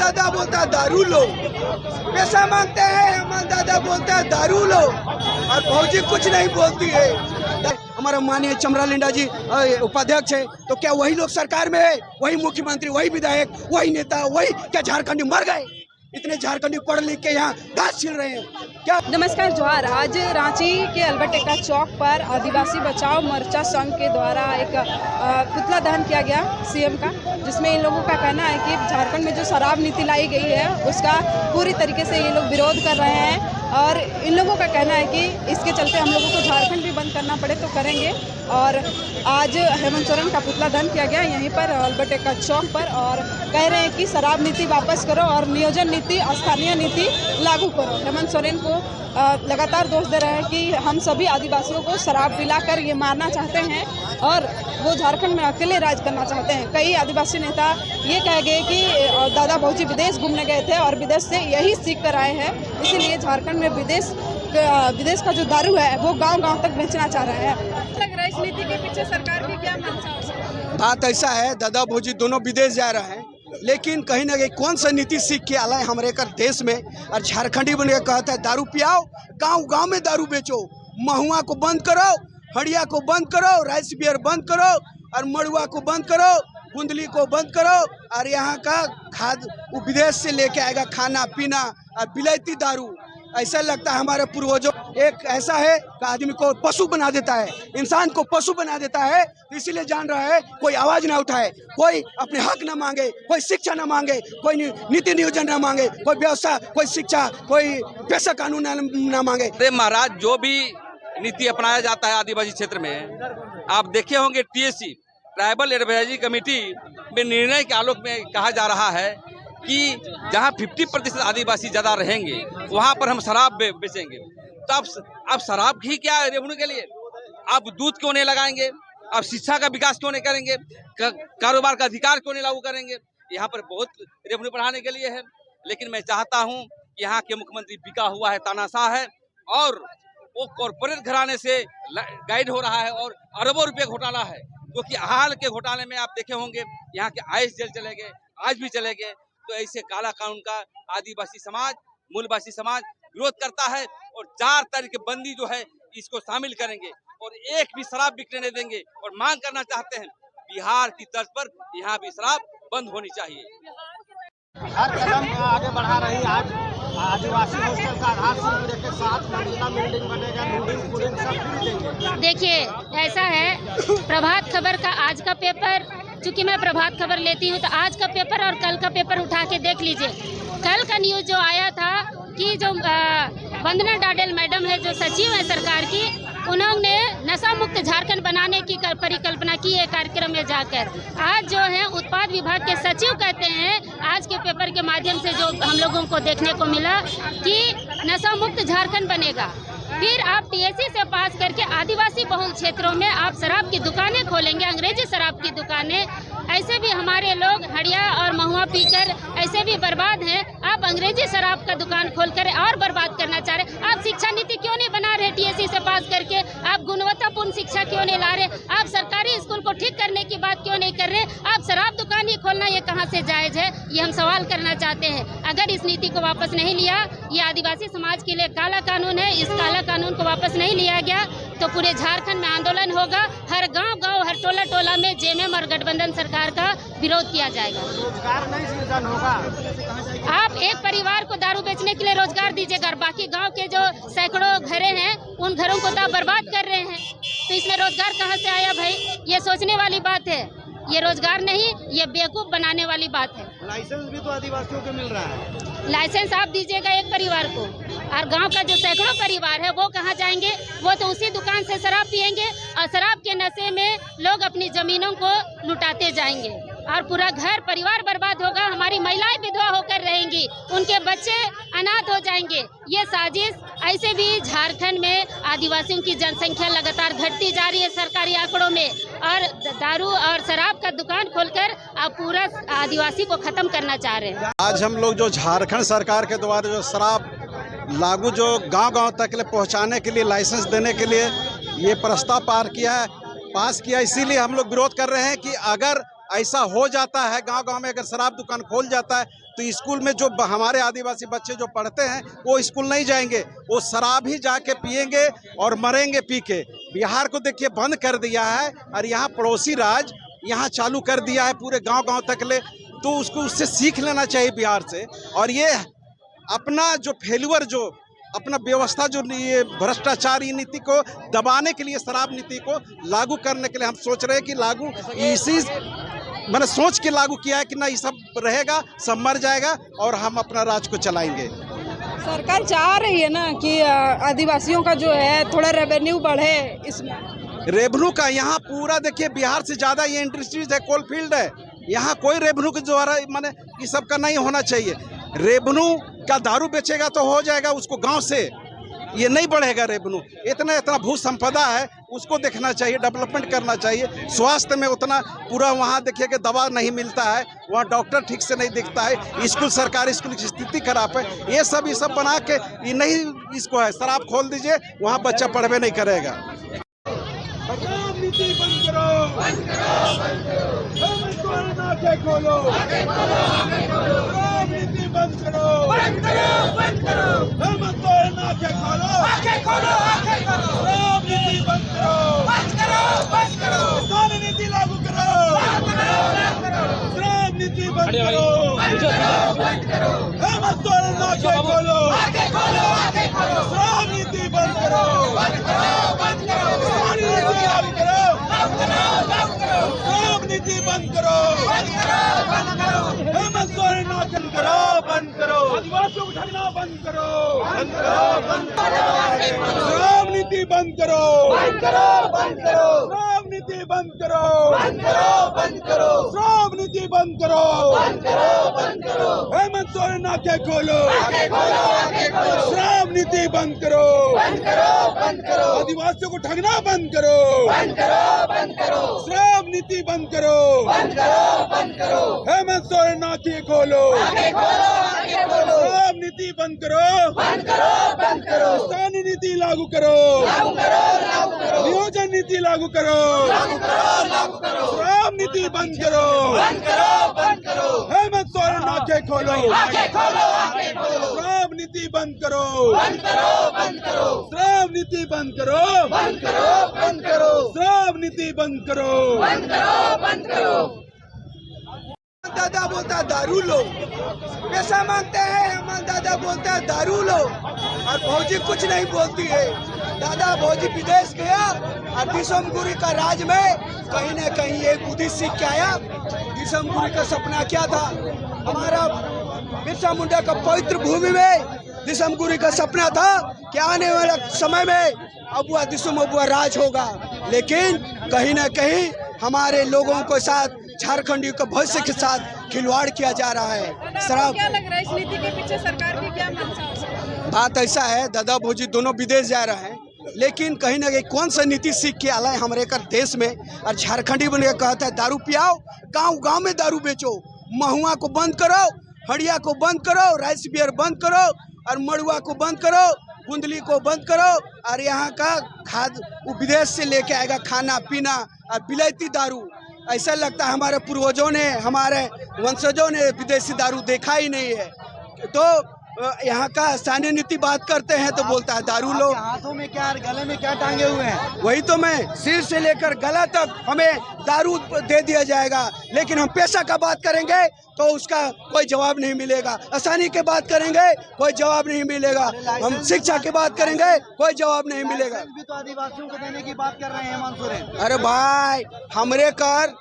दादा बोलता है दारू लो, पैसा मांगते हैं, अमन दादा बोलता है दारू लो, और भौजी कुछ नहीं बोलती है। हमारा माननीय चमरालिंडा जी उपाध्यक्ष है, तो क्या वही लोग सरकार में है? वही मुख्यमंत्री, वही विधायक, वही नेता, वही क्या झारखंडी मर गए? इतने झारखंडी पढ़ लिख के यहाँ घास छील रहे हैं क्या? नमस्कार जोहार। आज रांची के अल्बर्ट एक्का चौक पर आदिवासी बचाओ मोर्चा संघ के द्वारा एक पुतला दहन किया गया सीएम का, जिसमें इन लोगों का कहना है कि झारखंड में जो शराब नीति लाई गई है उसका पूरी तरीके से ये लोग विरोध कर रहे हैं, और इन लोगों का कहना है कि इसके चलते हम लोगों को झारखंड भी बंद करना पड़े तो करेंगे। और आज हेमंत सोरेन का पुतला दहन किया गया यहीं पर अल्बर्ट एक्का चौक पर, और कह रहे हैं कि शराब नीति वापस करो और नियोजन नीति, स्थानीय नीति लागू करो। हेमंत सोरेन को लगातार दोष दे रहे हैं कि हम सभी आदिवासियों को शराब पिलाकर ये मारना चाहते हैं और वो झारखंड में अकेले राज करना चाहते हैं। कई आदिवासी नेता ये कह गए कि दादा भौजी विदेश घूमने गए थे और विदेश से यही सीख कर आए हैं, इसीलिए झारखंड में विदेश का जो दारू है वो गांव-गांव तक बेचना चाह रहे हैं। लग रहा है इस नीति के पीछे सरकार की क्या मंशा हो सकती है? बात ऐसा है, दादा भौजी दोनों विदेश जा रहे हैं, लेकिन कहीं ना कहीं कौन सा नीति सीख के आला है हमारे कर देश में, और झारखंडी बन के कहता है दारू पियाओ, गांव-गांव में दारू बेचो, महुआ को बंद करो, हड़िया को बंद करो, राइस बियर बंद करो, और मड़ुआ को बंद करो, कुंडली को बंद करो, और यहाँ का खाद वो विदेश से लेके आएगा खाना पीना और बिलायती दारू। ऐसा लगता है हमारे पूर्वजों एक ऐसा है कि आदमी को पशु बना देता है, इंसान को पशु बना देता है, इसीलिए जान रहा है कोई आवाज ना उठाए, कोई अपने हक ना मांगे, कोई शिक्षा ना मांगे, कोई नीति नियोजन ना मांगे, कोई व्यवस्था, कोई शिक्षा, कोई पैसा कानून ना मांगे। अरे महाराज, जो भी नीति अपनाया जाता है आदिवासी क्षेत्र में, आप देखे होंगे टीएसी ट्राइबल एडवाइजरी कमेटी में निर्णय के आलोक में कहा जा रहा है कि जहां 50% आदिवासी ज़्यादा रहेंगे वहां पर हम शराब बेचेंगे। तो अब शराब ही क्या रेवन्यू के लिए? आप दूध क्यों नहीं लगाएंगे? आप शिक्षा का विकास क्यों नहीं करेंगे? कारोबार का अधिकार क्यों नहीं लागू करेंगे? यहाँ पर बहुत रेवन्यू बढ़ाने के लिए है, लेकिन मैं चाहता हूँ कि यहाँ के मुख्यमंत्री बिका हुआ है, तानाशाह है, और वो कॉरपोरेट घराने से गाइड हो रहा है और अरबों रुपये घोटाला है, क्योंकि हाल के घोटाले में आप देखे होंगे यहाँ के आईएएस जेल चले गए, आज भी चले गए। तो ऐसे काला कानून का आदिवासी समाज, मूलवासी समाज विरोध करता है, और 4 तारीख बंदी जो है इसको शामिल करेंगे और एक भी शराब बिकने नहीं देंगे, और मांग करना चाहते हैं बिहार की तर्ज पर यहाँ भी शराब बंद होनी चाहिए। हर कदम आगे बढ़ा रही आज आदिवासी हॉस्टल का आधारशिला के साथ मंजिला बिल्डिंग बनेगा, नूडिल्स पुडिंग सब फ्री देंगे। देखिए ऐसा है, प्रभात खबर का आज का पेपर, चूंकि मैं प्रभात खबर लेती हूँ, तो आज का पेपर और कल का पेपर उठा के देख लीजिए। कल का न्यूज जो आया था कि जो वंदना डाडेल मैडम है, जो सचिव है सरकार की, उन्होंने नशा मुक्त झारखंड बनाने की परिकल्पना की है कार्यक्रम में जाकर। आज जो है उत्पाद विभाग के सचिव कहते हैं, आज के पेपर के माध्यम से जो हम लोगों को देखने को मिला कि नशा मुक्त झारखंड बनेगा। फिर आप टीएसी से पास करके आदिवासी बहुल क्षेत्रों में आप शराब की दुकानें खोलेंगे, अंग्रेजी शराब की दुकानें। ऐसे भी हमारे लोग हड़िया और महुआ पीकर ऐसे भी बर्बाद हैं। आप अंग्रेजी शराब का दुकान खोलकर और बर्बाद करना चाह रहे। आप शिक्षा नीति क्यों नहीं बना रहे टीएसी से पास करके? आप गुणवत्तापूर्ण शिक्षा क्यों नहीं ला रहे? आप सरकारी स्कूल को ठीक करने की बात क्यों नहीं कर रहे? आप शराब दुकान ही खोलना ये कहाँ से जायज है? ये हम सवाल करना चाहते हैं। अगर इस नीति को वापस नहीं लिया, ये आदिवासी समाज के लिए काला कानून है, इस काला कानून को वापस नहीं लिया गया तो पूरे झारखंड में आंदोलन होगा। हर गांव-गांव, हर टोला-टोला में जेएमएम और गठबंधन सरकार का विरोध किया जाएगा। रोजगार नहीं सृजन होगा। आप एक परिवार को दारू बेचने के लिए रोजगार दीजिएगा, और बाकी गांव के जो सैकड़ों घरें हैं उन घरों को तो आप बर्बाद कर रहे हैं, तो इसमें रोजगार कहाँ से आया भाई? ये सोचने वाली बात है, ये रोजगार नहीं, ये बेवकूफ बनाने वाली बात है। लाइसेंस भी तो आदिवासियों को मिल रहा है। लाइसेंस आप दीजिएगा एक परिवार को, और गांव का जो सैकड़ों परिवार है वो कहाँ जाएंगे? वो तो उसी दुकान से शराब पिएंगे, और शराब के नशे में लोग अपनी जमीनों को लुटाते जाएंगे, और पूरा घर परिवार बर्बाद होगा। हमारी महिलाएं विधवा होकर रहेंगी, उनके बच्चे अनाथ हो जाएंगे। ये साजिश। ऐसे भी झारखंड में आदिवासियों की जनसंख्या लगातार घटती जा रही है सरकारी आंकड़ों में, और दारू और शराब का दुकान खोलकर आप पूरा आदिवासी को खत्म करना चाह रहे हैं। आज हम लोग जो झारखंड सरकार के द्वारा जो शराब लागू जो गांव-गांव तक ले पहुंचाने के लिए, लाइसेंस देने के लिए ये प्रस्ताव पास किया, इसीलिए हम लोग विरोध कर रहे हैं कि अगर ऐसा हो जाता है, गांव-गांव में अगर शराब दुकान खोल जाता है तो स्कूल में जो हमारे आदिवासी बच्चे जो पढ़ते हैं वो स्कूल नहीं जाएंगे, वो शराब ही जाके पिएंगे और मरेंगे पी के। बिहार को देखिए बंद कर दिया है और यहाँ पड़ोसी राज्य यहाँ चालू कर दिया है पूरे गांव-गांव तक ले, तो उसको उससे सीख लेना चाहिए बिहार से। और ये अपना जो फेल्यूर जो अपना व्यवस्था जो ये भ्रष्टाचारी नीति को दबाने के लिए शराब नीति को लागू करने के लिए हम सोच रहे हैं कि लागू इसी मैंने सोच के लागू किया है कि ना ये सब रहेगा, सब मर जाएगा और हम अपना राज को चलाएंगे। सरकार चाह रही है ना कि आदिवासियों का जो है थोड़ा रेवेन्यू बढ़े, इसमें रेवेन्यू का यहाँ पूरा देखिए बिहार से ज़्यादा ये इंडस्ट्रीज है, कोल फील्ड है, यहाँ कोई रेवेन्यू के द्वारा माने ये सब का नहीं होना चाहिए। रेवेन्यू का दारू बेचेगा तो हो जाएगा उसको गांव से, ये नहीं बढ़ेगा रेवेन्यू। इतना भू संपदा है उसको देखना चाहिए, डेवलपमेंट करना चाहिए। स्वास्थ्य में उतना पूरा वहाँ देखिए कि दवा नहीं मिलता है, वहाँ डॉक्टर ठीक से नहीं दिखता है, स्कूल सरकारी स्कूल की स्थिति खराब है। ये सब बना के ये नहीं इसको है, शराब खोल दीजिए वहाँ बच्चा पढ़वे नहीं करेगा। नीति बंद करो, बंद करो, बंद करो, नाके खोलो, नीति बंद करो, बंद करो, बंद करो, नाके खोलो, आके खोलो, आके खोलो, नीति बंद करो, बंद करो, बंद करो, किसान नीति लागू करो, बंद करो, श्रम नीति बंद करो, बंद करो, बंद करो, नाके खोलो, आके खोलो, आके खोलो, श्रम नीति बंद करो, बंद करो, बंद करो, किसान नीति लागू करो, श्रम नीति बंद करो, बंद करो, बंद करो, हेमंत सोरेन नाचन करो, बंद करो, आदिवासियों को ठगना बंद करो, बंद करो, बंद करो, श्रम नीति बंद करो, बंद करो, बंद करो, श्रम नीति बंद करो, बंद करो, बंद करो, श्रम नीति बंद करो, बंद करो, बंद करो, हेमंत सोरेन आंखें खोलो, आंखें खोलो, आंखें खोलो, श्रम नीति बंद करो, बंद करो, बंद करो, आदिवासियों को ठगना बंद करो, बंद करो, बंद करो, श्रम नीति बंद करो, बंद करो, बंद करो, हेमंत सोरेन आंखें खोलो, आंखें खोलो, आंखें खोलो, श्रम नीति बंद करो, बंद करो, बंद करो, किसान नीति लागू करो, लागू करो, लागू करो, नियोजन नीति लागू करो, लागू करो, लागू करो, श्रम नीति बंद करो, बंद करो, बंद करो, हेमंत सोरेन आंखें खोलो, आंखें खोलो, आंखें खोलो, श्रम नीति बंद करो, बंद करो, बंद करो, श्रम नीति बंद करो, बंद करो, बंद करो, श्रम नीति बंद करो, बंद करो, बंद करो। दादा बोलता है दारू लो, पैसा मांगते हैं, हमारा दादा बोलता है दारू लो, और भौजी कुछ नहीं बोलती है। दादा भौजी विदेश गया और दिसमगुरी का राज में कहीं न कहीं एक बुद्धि सीख के आया। दिसमगुरी का सपना क्या था? हमारा बिरसा मुंडा का पवित्र भूमि में दिसमगुरी का सपना था कि आने वाले समय में अबुआ दिसम अबुआ राज होगा, लेकिन कहीं न कहीं हमारे लोगों के साथ झारखंडियों के भविष्य के साथ खिलवाड़ किया जा रहा है। शराब क्या लग रहा है इस नीति के पीछे सरकार की क्या मंशा है? बात ऐसा है, दादा भौजी दोनों विदेश जा रहे हैं, लेकिन कहीं ना कहीं कौन सा नीति सीख के आला है हमारे कर देश में। और झारखंडी बन के कहता है दारू पियाओ, गांव गांव में दारू बेचो, महुआ को बंद करो, हड़िया को बंद करो, राइस बियर बंद करो, और मड़ुआ को बंद करो, कुंडली को बंद करो, और यहाँ का खाद वो विदेश से लेके आएगा खाना पीना और विलायती दारू। ऐसा लगता है हमारे पूर्वजों ने, हमारे वंशजों ने विदेशी दारू देखा ही नहीं है। तो यहाँ का स्थानीय नीति बात करते हैं तो बोलता है दारू लो। हाथों में क्या, गले में क्या टांगे हुए हैं? वही तो मैं, सिर से लेकर गला तक हमें दारू दे दिया जाएगा, लेकिन हम पैसा का बात करेंगे तो उसका कोई जवाब नहीं मिलेगा। आसानी की बात करेंगे कोई जवाब नहीं मिलेगा। हम शिक्षा की बात करेंगे कोई जवाब नहीं मिलेगा। भी तो आदिवासियों को देने की बात कर रहे हैं हेमंत सोरेन। अरे भाई, हमरे कर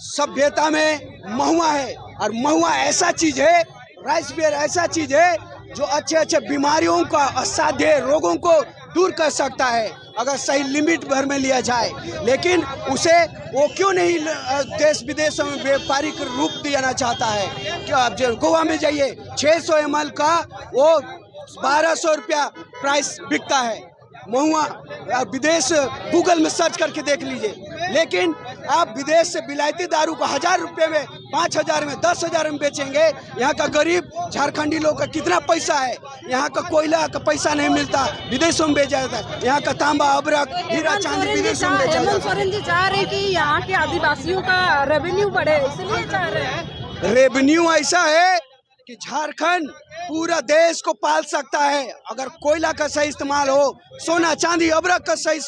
सभ्यता में महुआ है, और महुआ ऐसा चीज है, राइस बियर ऐसा चीज है जो अच्छे अच्छे बीमारियों का, असाध्य रोगों को दूर कर सकता है अगर सही लिमिट भर में लिया जाए। लेकिन उसे वो क्यों नहीं देश विदेश में व्यापारिक रूप देना चाहता है? क्या आप गोवा में जाइए, 600 ml का वो 1200 रुपया प्राइस बिकता है महुआ। विदेश गूगल में सर्च करके देख लीजिए। लेकिन आप विदेश से विलायती दारू को 1000 रुपये में, 5000 में, 10,000 में बेचेंगे। यहाँ का गरीब झारखंडी लोग का कितना पैसा है? यहाँ का कोयला का पैसा नहीं मिलता, विदेशों में बेचा जाता है। यहाँ का तांबा, अबरक, हीरा चांदी विदेशों में बेचा जाता है। हेमंत सोरेन जी चाह रहे हैं कि यहाँ के आदिवासियों का रेवेन्यू बढ़े, इसलिए चाह रहे हैं। रेवेन्यू ऐसा है कि झारखंड पूरा देश को पाल सकता है अगर कोयला का सही इस्तेमाल हो, सोना चांदी अबरक का सही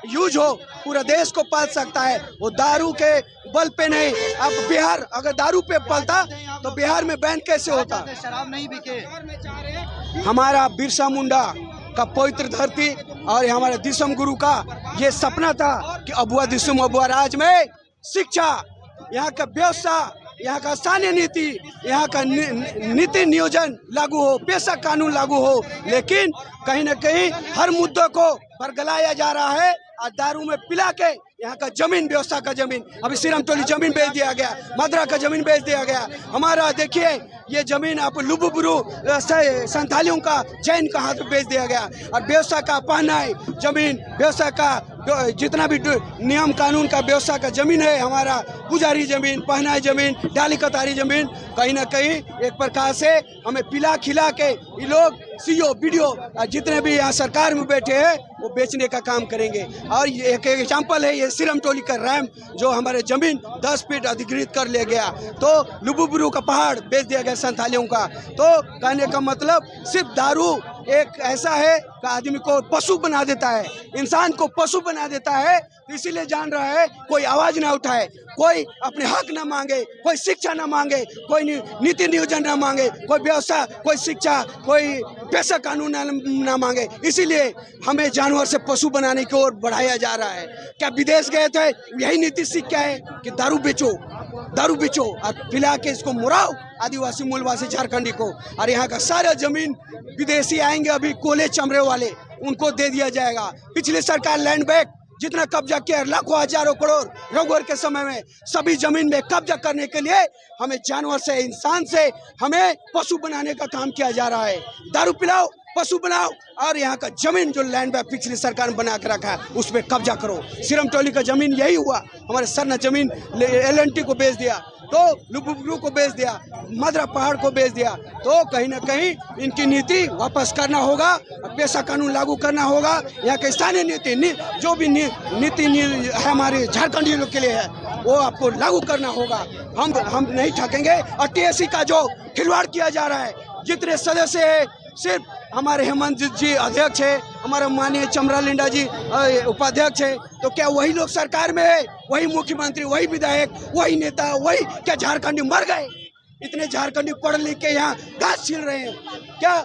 यूज हो, पूरा देश को पाल सकता है। वो दारू के बल पे नहीं। अब बिहार अगर दारू पे पलता तो बिहार में बैन कैसे होता? शराब नहीं बिके। हमारा बिरसा मुंडा का पवित्र धरती और हमारे दिसम गुरु का ये सपना था कि अबुआ दिसम अबुआ राज में शिक्षा, यहाँ का व्यवस्था, यहाँ का स्थानीय नीति, यहाँ का नीति नियोजन लागू हो, पेशा कानून लागू हो। लेकिन कहीं न कहीं हर मुद्दों को बरगलाया जा रहा है और दारू में पिला के यहाँ का जमीन, व्यवस्था का जमीन, अभी सिरमटोली जमीन बेच दिया गया, मदरा का जमीन बेच दिया गया। हमारा देखिए ये जमीन आप लुबुबुरु संथालियों का, जैन का हाथ में बेच दिया गया। और व्यवस्था का पहनाई जमीन, व्यवस्था का जितना भी नियम कानून का व्यवस्था का जमीन है, हमारा पुजारी जमीन, पहनाई जमीन, डाली कतारी जमीन, कहीं ना कहीं एक प्रकार से हमें पिला खिला के ये लोग सीओ बीडीओ जितने भी यहाँ सरकार में बैठे हैं वो बेचने का काम करेंगे। और ये एक एग्जाम्पल है ये सिरमटोली का रैम जो हमारे जमीन 10 फीट अधिकृत कर लिया गया, तो लुबुबुरु का पहाड़ बेच दिया गया संथालियों का। तो कहने का मतलब सिर्फ दारू एक ऐसा है कि आदमी को पशु बना देता है, इंसान को पशु बना देता है। इसीलिए जान रहा है कोई आवाज ना उठाए, कोई अपने हक ना मांगे, कोई शिक्षा ना मांगे, कोई नीति नियोजन ना मांगे, कोई व्यवस्था, कोई शिक्षा, कोई पेशा कानून ना मांगे। इसीलिए हमें जानवर से पशु बनाने की ओर बढ़ाया जा रहा है। क्या विदेश गए थे यही नीति सीख क्या है कि दारू बेचो और पिला के इसको मुराओ आदिवासी मूलवासी झारखंडी को। और यहाँ का सारा जमीन विदेशी आएंगे अभी कोले चमड़े वाले, उनको दे दिया जाएगा। पिछली सरकार लैंड बैंक जितना कब्जा किया, लाखों हजारों करोड़ रघुवर के समय में, सभी जमीन में कब्जा करने के लिए हमें जानवर से, इंसान से हमें पशु बनाने का काम किया जा रहा है। दारू पिलाओ, पशु बनाओ और यहाँ का जमीन जो लैंड बैंक पिछली सरकार ने बना के रखा है उस पर कब्जा करो। सिरमटोली का जमीन यही हुआ, हमारे सर ने जमीन LNT को बेच दिया, तो लुबुबुरु को बेच दिया, मदरा पहाड़ को बेच दिया। तो कहीं ना कहीं इनकी नीति वापस करना होगा, पेशा कानून लागू करना होगा। यहाँ के स्थानीय नीति जो भी नीति है हमारे झारखंडी लोग के लिए है वो आपको लागू करना होगा। हम नहीं ठकेंगे। और TSC का जो खिलवाड़ किया जा रहा है, जितने सदस्य है सिर्फ हमारे हेमंत जी अध्यक्ष है, हमारे माननीय चमरा लिंडा जी उपाध्यक्ष है, तो क्या वही लोग सरकार में है? वही मुख्यमंत्री, वही विधायक, वही नेता, वही क्या झारखंडी मर गए? इतने झारखंडी पढ़ लिख के यहाँ घास छील रहे हैं क्या?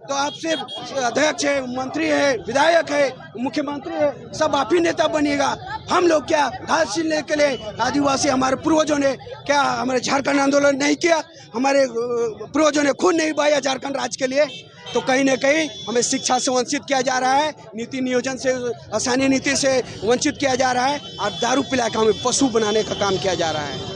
तो आप सिर्फ अध्यक्ष है, मंत्री है, विधायक है, मुख्यमंत्री है, सब आप ही नेता बनिएगा। हम लोग क्या घास छीलने के लिए आदिवासी हमारे पूर्वजों ने क्या हमारे झारखंड आंदोलन नहीं किया? हमारे पूर्वजों ने खून नहीं बहाया झारखंड राज्य के लिए? तो कहीं ना कहीं हमें शिक्षा से वंचित किया जा रहा है, नीति नियोजन से, स्थानीय नीति से वंचित किया जा रहा है और दारू पिला के हमें पशु बनाने का काम किया जा रहा है।